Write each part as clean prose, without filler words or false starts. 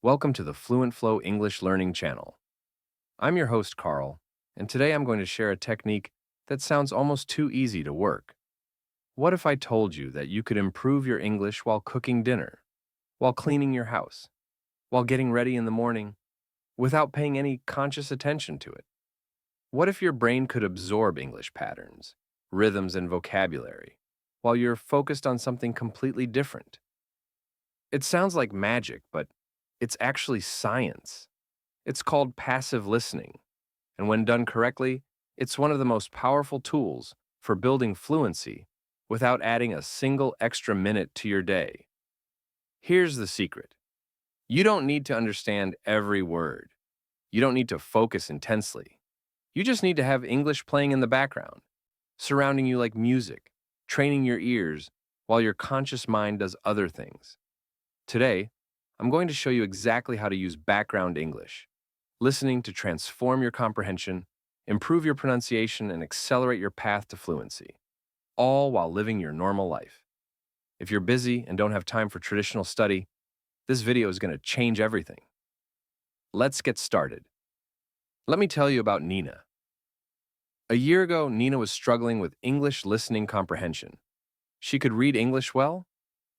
Welcome to the FluentFlow English Learning Channel. I'm your host, Carl, and today I'm going to share a technique that sounds almost too easy to work. What if I told you that you could improve your English while cooking dinner, while cleaning your house, while getting ready in the morning, without paying any conscious attention to it? What if your brain could absorb English patterns, rhythms, and vocabulary, while you're focused on something completely different? It sounds like magic, but it's actually science. It's called passive listening, and when done correctly, it's one of the most powerful tools for building fluency without adding a single extra minute to your day. Here's the secret. You don't need to understand every word. You don't need to focus intensely. You just need to have English playing in the background, surrounding you like music, training your ears while your conscious mind does other things. Today, I'm going to show you exactly how to use background English, listening to transform your comprehension, improve your pronunciation, and accelerate your path to fluency, all while living your normal life. If you're busy and don't have time for traditional study, this video is going to change everything. Let's get started. Let me tell you about Nina. A year ago, Nina was struggling with English listening comprehension. She could read English well,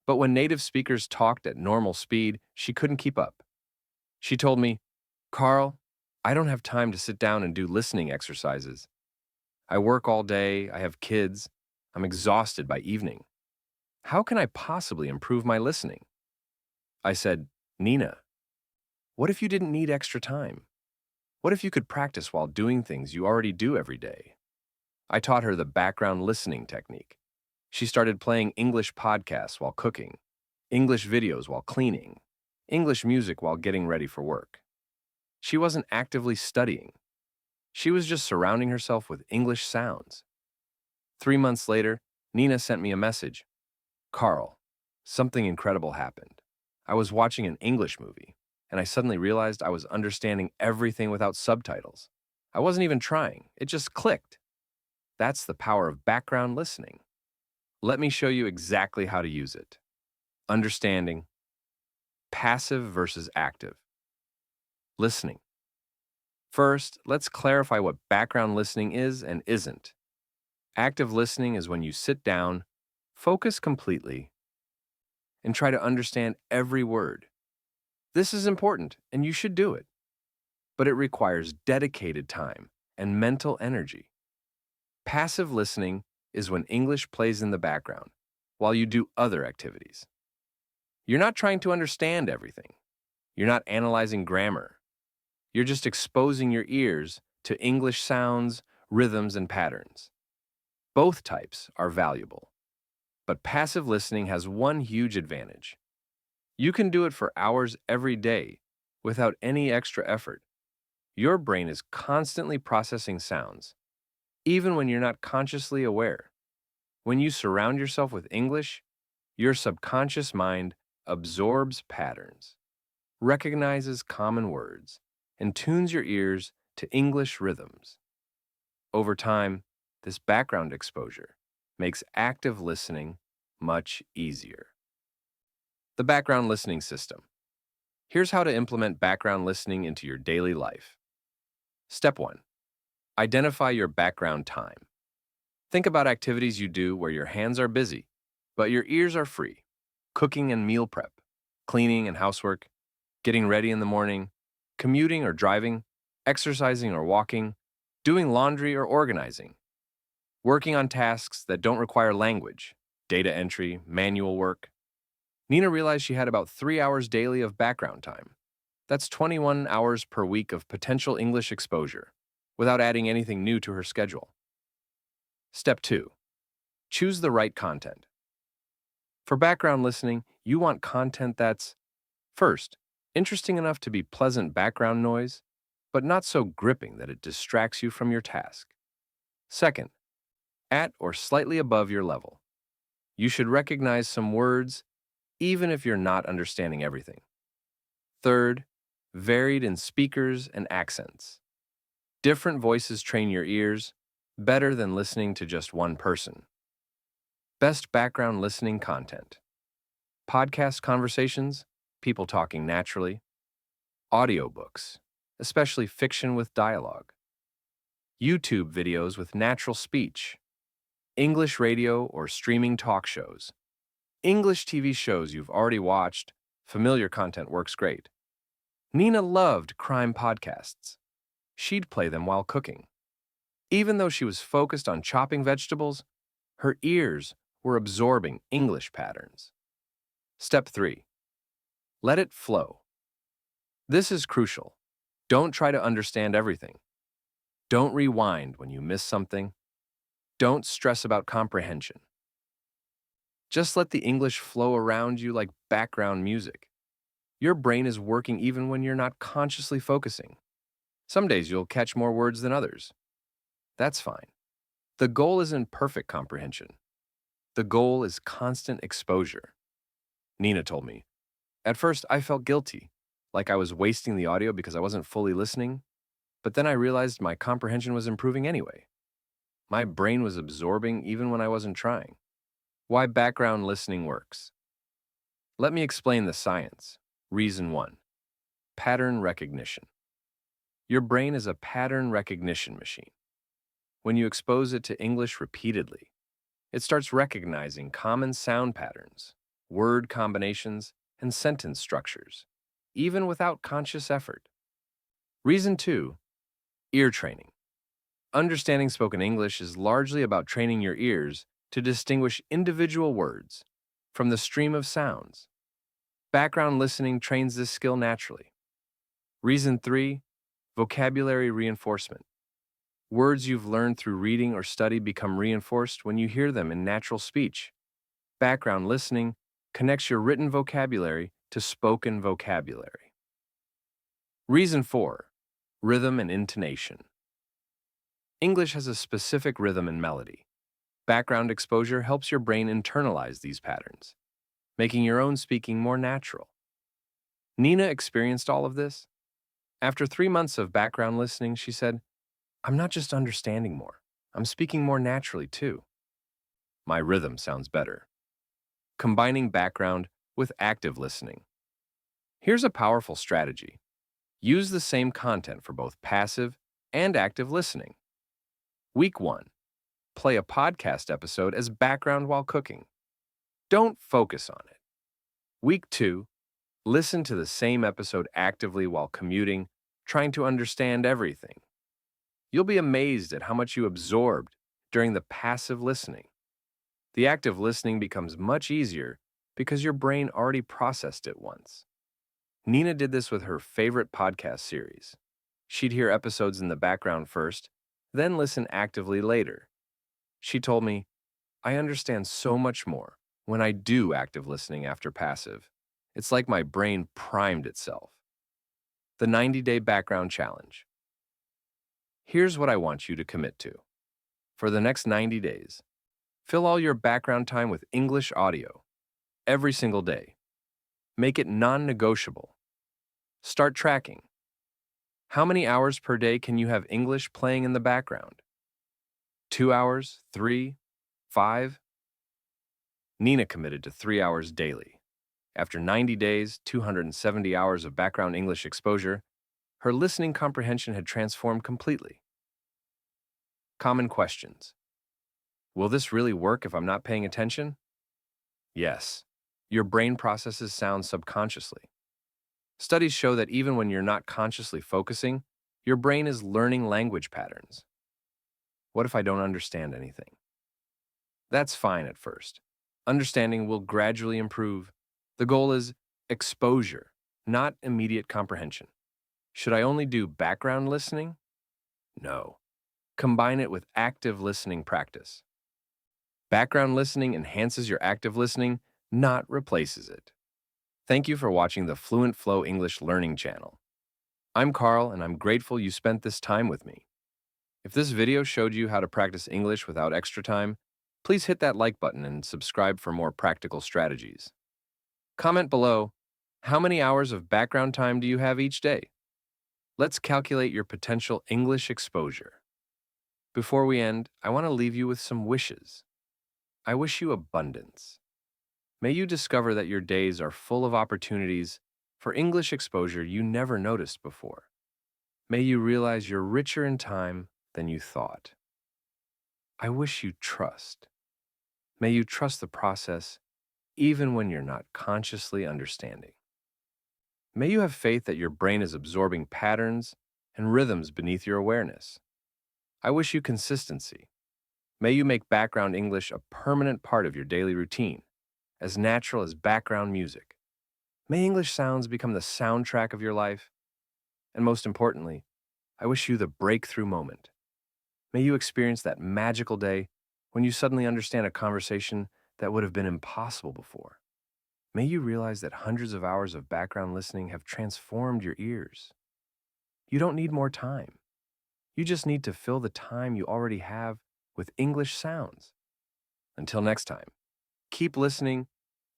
but when native speakers talked at normal speed, she couldn't keep up. She told me, "Carl, I don't have time to sit down and do listening exercises. I work all day, I have kids, I'm exhausted by evening. How can I possibly improve my listening?" I said, "Nina, what if you didn't need extra time? What if you could practice while doing things you already do every day?" I taught her the background listening technique. She started playing English podcasts while cooking, English videos while cleaning, English music while getting ready for work. She wasn't actively studying. She was just surrounding herself with English sounds. 3 months later, Nina sent me a message. "Carl, something incredible happened. I was watching an English movie, and I suddenly realized I was understanding everything without subtitles. I wasn't even trying. It just clicked." That's the power of background listening. Let me show you exactly how to use it. Understanding. Passive versus active. Listening. First, let's clarify what background listening is and isn't. Active listening is when you sit down, focus completely, and try to understand every word. This is important, and you should do it, but it requires dedicated time and mental energy. Passive listening is when English plays in the background while you do other activities. You're not trying to understand everything. You're not analyzing grammar. You're just exposing your ears to English sounds, rhythms, and patterns. Both types are valuable, but passive listening has one huge advantage. You can do it for hours every day without any extra effort. Your brain is constantly processing sounds, even when you're not consciously aware. When you surround yourself with English, your subconscious mind absorbs patterns, recognizes common words, and tunes your ears to English rhythms. Over time, this background exposure makes active listening much easier. The background listening system. Here's how to implement background listening into your daily life. Step 1. Identify your background time. Think about activities you do where your hands are busy, but your ears are free. Cooking and meal prep, cleaning and housework, getting ready in the morning, commuting or driving, exercising or walking, doing laundry or organizing, working on tasks that don't require language, data entry, manual work. Nina realized she had about 3 hours daily of background time. That's 21 hours per week of potential English exposure, without adding anything new to her schedule. Step 2. Choose the right content. For background listening, you want content that's, first, interesting enough to be pleasant background noise, but not so gripping that it distracts you from your task. Second, at or slightly above your level. You should recognize some words, even if you're not understanding everything. Third, varied in speakers and accents. Different voices train your ears better than listening to just one person. Best background listening content. Podcast conversations, people talking naturally. audiobooks, especially fiction with dialogue, YouTube videos with natural speech, English radio or streaming talk shows, English TV shows you've already watched. Familiar content works great. Nina loved crime podcasts. She'd play them while cooking. Even though she was focused on chopping vegetables, her ears were absorbing English patterns. Step 3. Let it flow. This is crucial. Don't try to understand everything. Don't rewind when you miss something. Don't stress about comprehension. Just let the English flow around you like background music. Your brain is working even when you're not consciously focusing. Some days you'll catch more words than others. That's fine. The goal isn't perfect comprehension. The goal is constant exposure. Nina told me, at first I felt guilty, like I was wasting the audio because I wasn't fully listening, but then I realized my comprehension was improving anyway. My brain was absorbing even when I wasn't trying. Why background listening works. Let me explain the science. Reason 1. Pattern recognition. Your brain is a pattern recognition machine. When you expose it to English repeatedly, it starts recognizing common sound patterns, word combinations, and sentence structures, even without conscious effort. Reason 2. Ear training. Understanding spoken English is largely about training your ears to distinguish individual words from the stream of sounds. Background listening trains this skill naturally. Reason 3. Vocabulary reinforcement. Words you've learned through reading or study become reinforced when you hear them in natural speech. Background listening connects your written vocabulary to spoken vocabulary. Reason 4. Rhythm and intonation. English has a specific rhythm and melody. Background exposure helps your brain internalize these patterns, making your own speaking more natural. Nina experienced all of this. After 3 months of background listening, she said, I'm not just understanding more, I'm speaking more naturally too. My rhythm sounds better. Combining background with active listening. Here's a powerful strategy. Use the same content for both passive and active listening. Week 1. Play a podcast episode as background while cooking. Don't focus on it. Week 2. Listen to the same episode actively while commuting, trying to understand everything. You'll be amazed at how much you absorbed during the passive listening. The active listening becomes much easier because your brain already processed it once. Nina did this with her favorite podcast series. She'd hear episodes in the background first, then listen actively later. She told me, I understand so much more when I do active listening after passive. It's like my brain primed itself. The 90-day background challenge. Here's what I want you to commit to. For the next 90 days, fill all your background time with English audio every single day. Make it non-negotiable. Start tracking. How many hours per day can you have English playing in the background? 2 hours? 3? 5? Nina committed to 3 hours daily. After 90 days, 270 hours of background English exposure, her listening comprehension had transformed completely. Common questions. Will this really work if I'm not paying attention? Yes. Your brain processes sound subconsciously. Studies show that even when you're not consciously focusing, your brain is learning language patterns. What if I don't understand anything? That's fine at first. Understanding will gradually improve. The goal is exposure, not immediate comprehension. Should I only do background listening? No. Combine it with active listening practice. Background listening enhances your active listening, not replaces it. Thank you for watching the FluentFlow English Learning channel. I'm Carl, and I'm grateful you spent this time with me. If this video showed you how to practice English without extra time, please hit that like button and subscribe for more practical strategies. Comment below, how many hours of background time do you have each day? Let's calculate your potential English exposure. Before we end, I want to leave you with some wishes. I wish you abundance. May you discover that your days are full of opportunities for English exposure you never noticed before. May you realize you're richer in time than you thought. I wish you trust. May you trust the process even when you're not consciously understanding. May you have faith that your brain is absorbing patterns and rhythms beneath your awareness. I wish you consistency. May you make background English a permanent part of your daily routine, as natural as background music. May English sounds become the soundtrack of your life. And most importantly, I wish you the breakthrough moment. May you experience that magical day when you suddenly understand a conversation that would have been impossible before. May you realize that hundreds of hours of background listening have transformed your ears. You don't need more time. You just need to fill the time you already have with English sounds. Until next time, keep listening,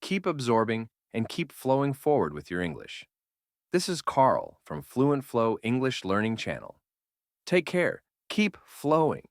keep absorbing, and keep flowing forward with your English. This is Carl from FluentFlow English Learning Channel. Take care. Keep flowing.